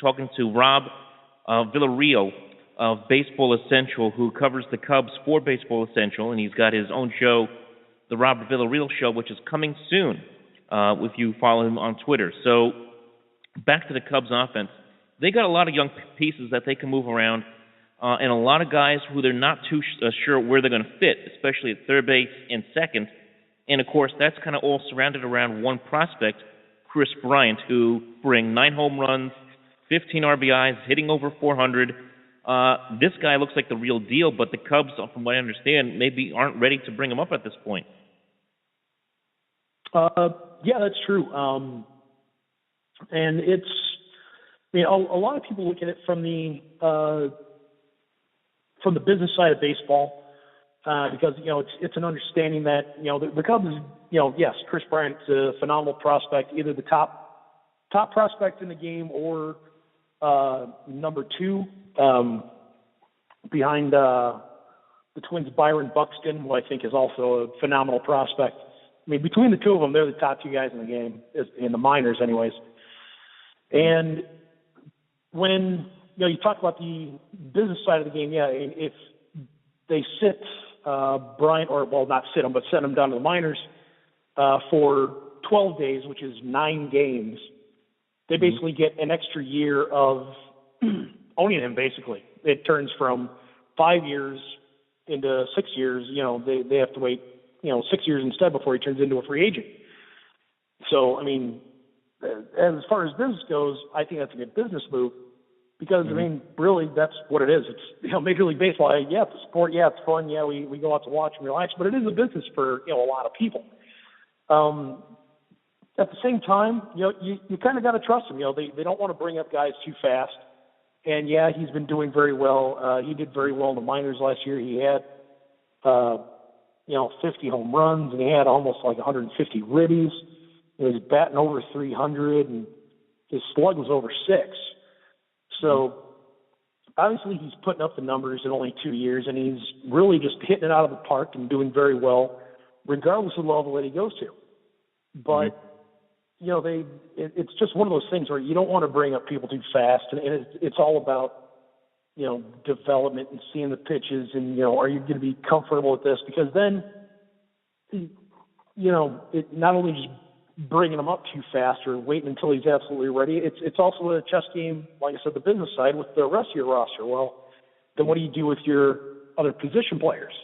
talking to Rob Villarreal of Baseball Essential, who covers the Cubs for Baseball Essential, and he's got his own show, the Rob Villarreal Show, which is coming soon if you follow him on Twitter. So back to the Cubs offense. They got a lot of young pieces that they can move around, and a lot of guys who they're not too sure where they're going to fit, especially at third base and second. And, of course, that's kind of all surrounded around one prospect, Chris Bryant, who bring 9 home runs, 15 RBIs, hitting over 400. This guy looks like the real deal, but the Cubs, from what I understand, maybe aren't ready to bring him up at this point. Yeah, that's true. And it's, a lot of people look at it from the business side of baseball. Because, it's an understanding that, the Cubs, yes, Chris Bryant's a phenomenal prospect, either the top prospect in the game or number 2 behind the Twins' Byron Buxton, who I think is also a phenomenal prospect. I mean, between the two of them, they're the top 2 guys in the game, in the minors anyways. And when, you talk about the business side of the game, if they sit Bryant, not sit him, but send him down to the minors for 12 days, which is 9 games. They basically get an extra year of owning him, basically. It turns from 5 years into 6 years. They have to wait, 6 years instead before he turns into a free agent. So, I mean, as far as business goes, I think that's a good business move. Because, I mean, really, that's what it is. It's, Major League Baseball, yeah, it's a sport, yeah, it's fun, yeah, we go out to watch and relax, but it is a business for, a lot of people. At the same time, you kind of got to trust them. They don't want to bring up guys too fast. And, yeah, he's been doing very well. He did very well in the minors last year. He had, 50 home runs, and he had almost like 150 ribbies. He was batting over 300, and his slug was over 6. So, obviously, he's putting up the numbers in only 2 years, and he's really just hitting it out of the park and doing very well, regardless of the level that he goes to. But, it's just one of those things where you don't want to bring up people too fast, and it's all about, development and seeing the pitches and, are you going to be comfortable with this? Because then, it not only just bringing him up too fast or waiting until he's absolutely ready. It's also a chess game, like I said, the business side with the rest of your roster. Well, then what do you do with your other position players?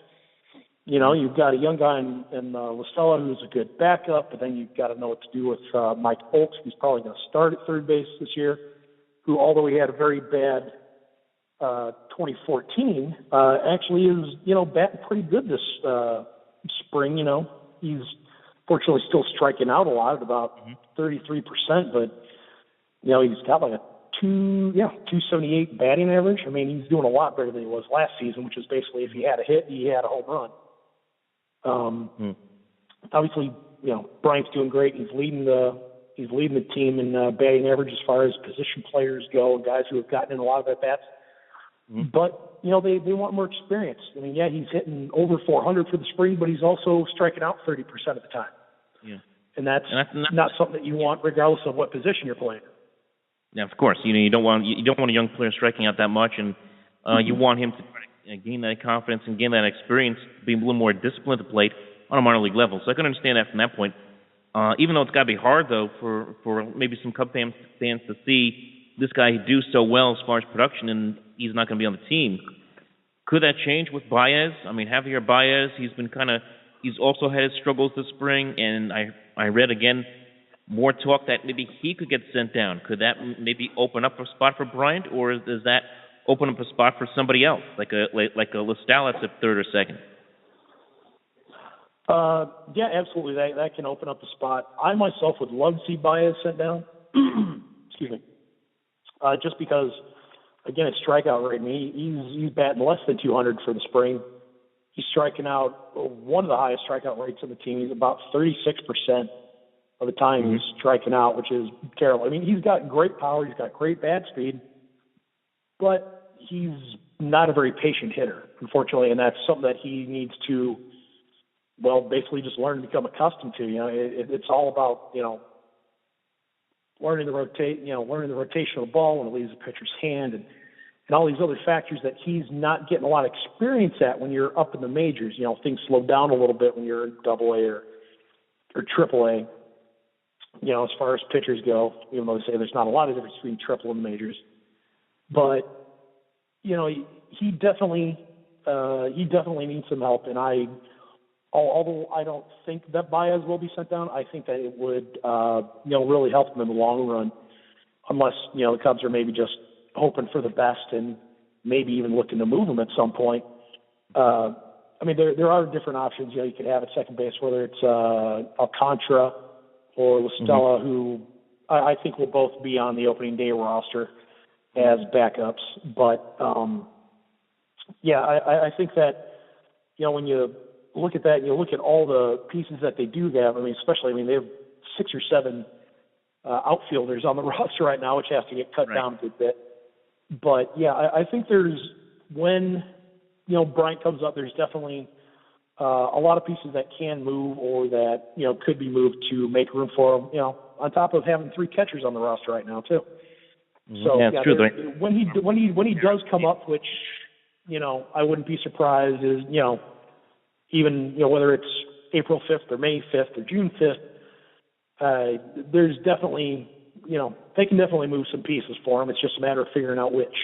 You've got a young guy in Listella who's a good backup, but then you've got to know what to do with Mike Oltz, who's probably going to start at third base this year, who, although he had a very bad 2014, actually is, batting pretty good this spring. He's fortunately still striking out a lot at about 33%, but, he's got like a 278 batting average. I mean, he's doing a lot better than he was last season, which is basically if he had a hit, he had a home run. Obviously, Bryant's doing great. He's leading the team in batting average as far as position players go and guys who have gotten in a lot of at-bats. But, they want more experience. I mean, yeah, he's hitting over 400 for the spring, but he's also striking out 30% of the time. Yeah. And that's not something that you want regardless of what position you're playing. Yeah, of course. You don't want a young player striking out that much, and you want him to gain that confidence and gain that experience, be a little more disciplined to play on a minor league level. So I can understand that from that point. Even though it's got to be hard, though, for maybe some Cub fans to see this guy do so well as far as production, and he's not going to be on the team. Could that change with Baez? I mean, Javier Baez, he's also had his struggles this spring, and I read again more talk that maybe he could get sent down. Could that maybe open up a spot for Bryant, or does that open up a spot for somebody else, like a Listalac at third or second? Yeah, absolutely. That can open up a spot. I myself would love to see Baez sent down. Excuse me. Just because, again, it's strikeout rate. I mean, he's batting less than 200 for the spring. He's striking out one of the highest strikeout rates on the team. He's about 36% of the time he's striking out, which is terrible. I mean, he's got great power. He's got great bat speed, but he's not a very patient hitter, unfortunately, and that's something that he needs to, well, basically just learn to become accustomed to. It's all about, learning the rotation of the ball when it leaves the pitcher's hand, and all these other factors that he's not getting a lot of experience at when you're up in the majors. Things slow down a little bit when you're in AA or AAA. As far as pitchers go, even though they say there's not a lot of difference between triple and majors, but he definitely needs some help. And although I don't think that Baez will be sent down, I think that it would really help him in the long run, unless the Cubs are maybe just hoping for the best and maybe even looking to move him at some point. There are different options. You could have at second base, whether it's Alcantara or La Stella, who I think will both be on the opening day roster as backups. But I think that when you look at that, and you look at all the pieces that they do have. Especially they have 6 or 7 outfielders on the roster right now, which has to get cut down a good bit. But I think when Bryant comes up, there's definitely a lot of pieces that can move or that could be moved to make room for him. On top of having 3 catchers on the roster right now too. So it's true. When he does come up, which I wouldn't be surprised is even whether it's April 5th or May 5th or June 5th, there's definitely they can definitely move some pieces for him. It's just a matter of figuring out which.